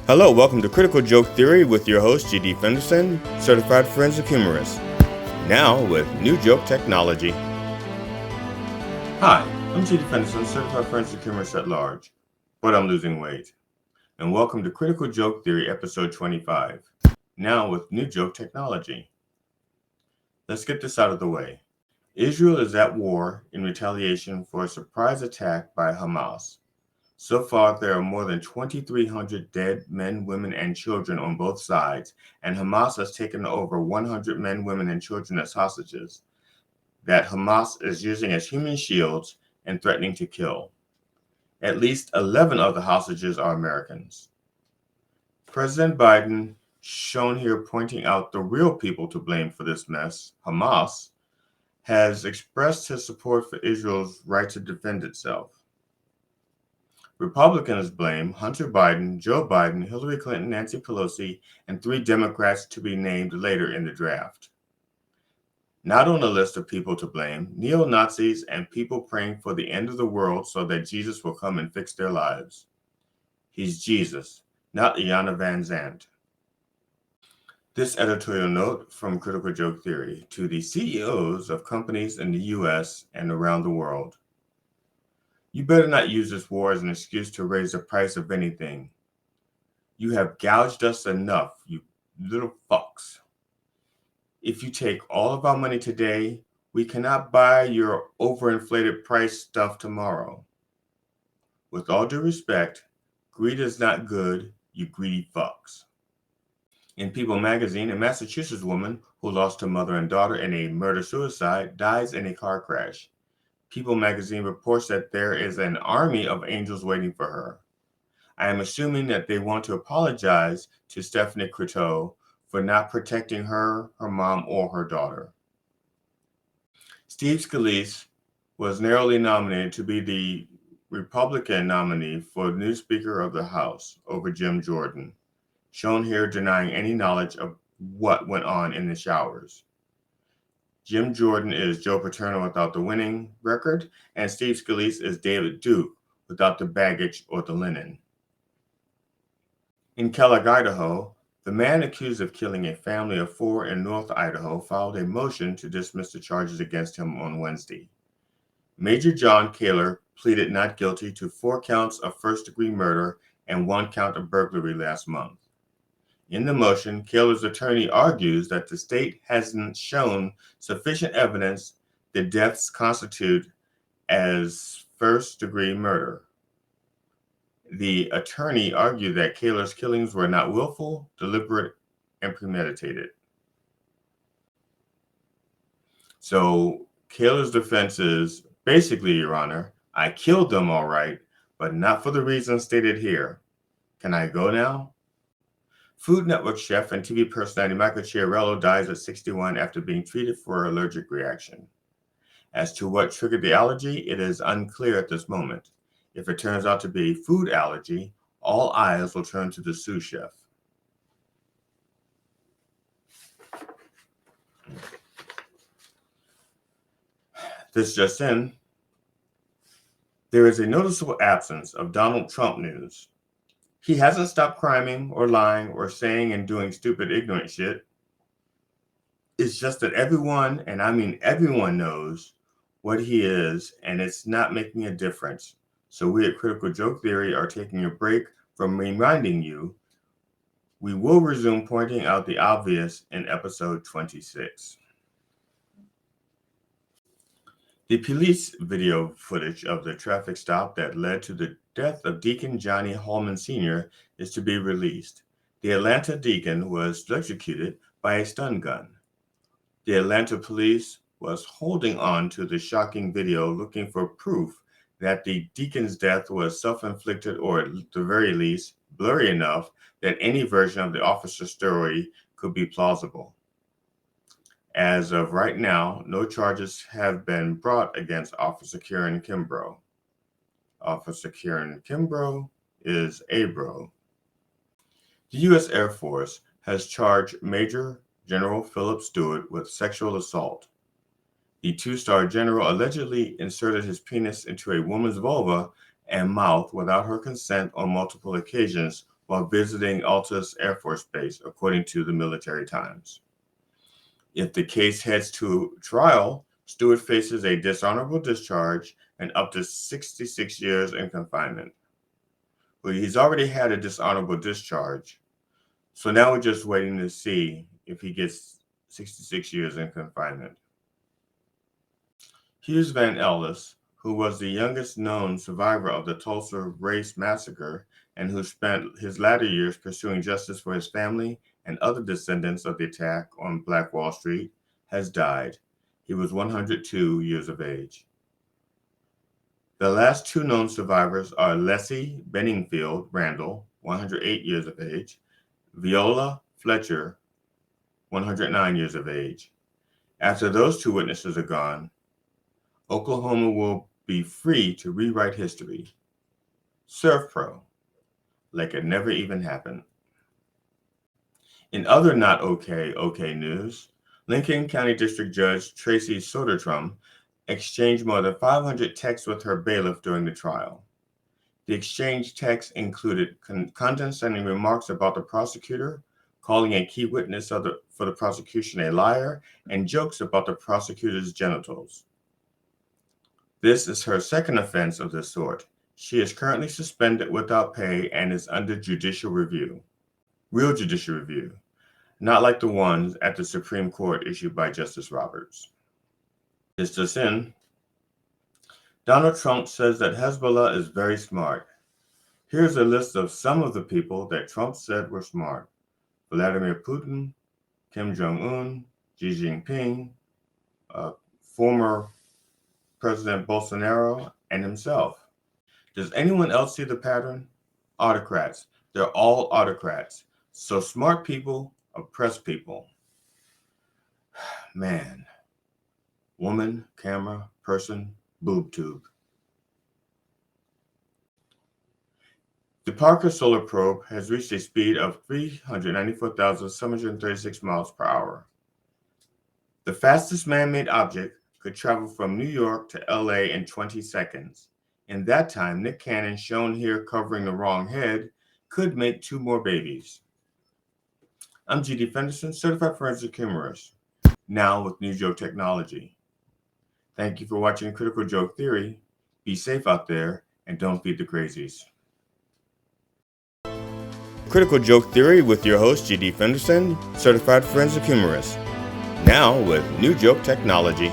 Hello, welcome to Critical Joke Theory with your host, G.D. Fenderson, Certified Forensic Humorist. Now with new joke technology. Hi, I'm G.D. Fenderson, Certified Forensic Humorist at large, but I'm losing weight. And welcome to Critical Joke Theory, episode 25. Now with new joke technology. Let's get this out of the way. Israel is at war in retaliation for a surprise attack by Hamas. So far, there are more than 2,300 dead men, women, and children on both sides, and Hamas has taken over 100 men, women, and children as hostages that Hamas is using as human shields and threatening to kill. At least 11 of the hostages are Americans. President Biden, shown here pointing out the real people to blame for this mess, Hamas, has expressed his support for Israel's right to defend itself. Republicans blame Hunter Biden, Joe Biden, Hillary Clinton, Nancy Pelosi, and 3 Democrats to be named later in the draft. Not on the list of people to blame, neo-Nazis and people praying for the end of the world so that Jesus will come and fix their lives. He's Jesus, not Iyanla Vanzant. This editorial note from Critical Joke Theory to the CEOs of companies in the US and around the world. You better not use this war as an excuse to raise the price of anything. You have gouged us enough, you little fucks. If you take all of our money today, we cannot buy your overinflated price stuff tomorrow. With all due respect, greed is not good, you greedy fucks. In People magazine, a Massachusetts woman who lost her mother and daughter in a murder-suicide dies in a car crash. People magazine reports that there is an army of angels waiting for her. I am assuming that they want to apologize to Stephanie Croteau for not protecting her, her mom, or her daughter. Steve Scalise was narrowly nominated to be the Republican nominee for new Speaker of the House over Jim Jordan, shown here denying any knowledge of what went on in the showers. Jim Jordan is Joe Paterno without the winning record, and Steve Scalise is David Duke without the baggage or the linen. In Kellogg, Idaho, the man accused of killing a family of 4 in North Idaho filed a motion to dismiss the charges against him on Wednesday. Major John Kaler pleaded not guilty to 4 counts of first-degree murder and 1 count of burglary last month. In the motion, Kaler's attorney argues that the state hasn't shown sufficient evidence the deaths constitute as first-degree murder. The attorney argued that Kaler's killings were not willful, deliberate, and premeditated. So Kaler's defense is, basically, Your Honor, I killed them all right, but not for the reasons stated here. Can I go now? Food Network chef and TV personality Michael Chiarello dies at 61 after being treated for an allergic reaction. As to what triggered the allergy, it is unclear at this moment. If it turns out to be a food allergy, all eyes will turn to the sous chef. This just in. There is a noticeable absence of Donald Trump news. He hasn't stopped criming or lying or saying and doing stupid, ignorant shit. It's just that everyone, and I mean everyone, knows what he is, and it's not making a difference. So we at Critical Joke Theory are taking a break from reminding you. We will resume pointing out the obvious in episode 26. The police video footage of the traffic stop that led to the death of Deacon Johnny Hallman Sr. is to be released. The Atlanta deacon was electrocuted by a stun gun. The Atlanta police was holding on to the shocking video looking for proof that the deacon's death was self-inflicted or at the very least blurry enough that any version of the officer's story could be plausible. As of right now, no charges have been brought against Officer Kieran Kimbrough. Officer Kieran Kimbrough is Abro. The U.S. Air Force has charged Major General Philip Stewart with sexual assault. The 2-star general allegedly inserted his penis into a woman's vulva and mouth without her consent on multiple occasions while visiting Altus Air Force Base, according to the Military Times. If the case heads to trial, Stewart faces a dishonorable discharge and up to 66 years in confinement. Well, he's already had a dishonorable discharge, so now we're just waiting to see if he gets 66 years in confinement. Hughes Van Ellis, who was the youngest known survivor of the Tulsa Race Massacre and who spent his latter years pursuing justice for his family and other descendants of the attack on Black Wall Street, has died. He was 102 years of age. The last two known survivors are Leslie Benningfield Randall, 108 years of age, Viola Fletcher, 109 years of age. After those two witnesses are gone, Oklahoma will be free to rewrite history. ServPro, like it never even happened. In other not okay news, Lincoln County District Judge Tracy Soderstrom exchanged more than 500 texts with her bailiff during the trial. The exchange texts included condescending remarks about the prosecutor, calling a key witness for the prosecution a liar, and jokes about the prosecutor's genitals. This is her second offense of this sort. She is currently suspended without pay and is under judicial review. Real judicial review, not like the ones at the Supreme Court issued by Justice Roberts. It's just in. Donald Trump says that Hezbollah is very smart. Here's a list of some of the people that Trump said were smart: Vladimir Putin, Kim Jong-un, Xi Jinping, former President Bolsonaro, and himself. Does anyone else see the pattern? Autocrats. They're all autocrats. So smart people oppress people. Man. Woman, camera, person, boob tube. The Parker Solar Probe has reached a speed of 394,736 miles per hour. The fastest man-made object could travel from New York to LA in 20 seconds. In that time, Nick Cannon, shown here covering the wrong head, could make 2 more babies. I'm G.D. Fenderson, certified forensic humorist, now with New Joke Technology. Thank you for watching Critical Joke Theory. Be safe out there and don't feed the crazies. Critical Joke Theory with your host, G.D. Fenderson, certified forensic humorist, now with New Joke Technology.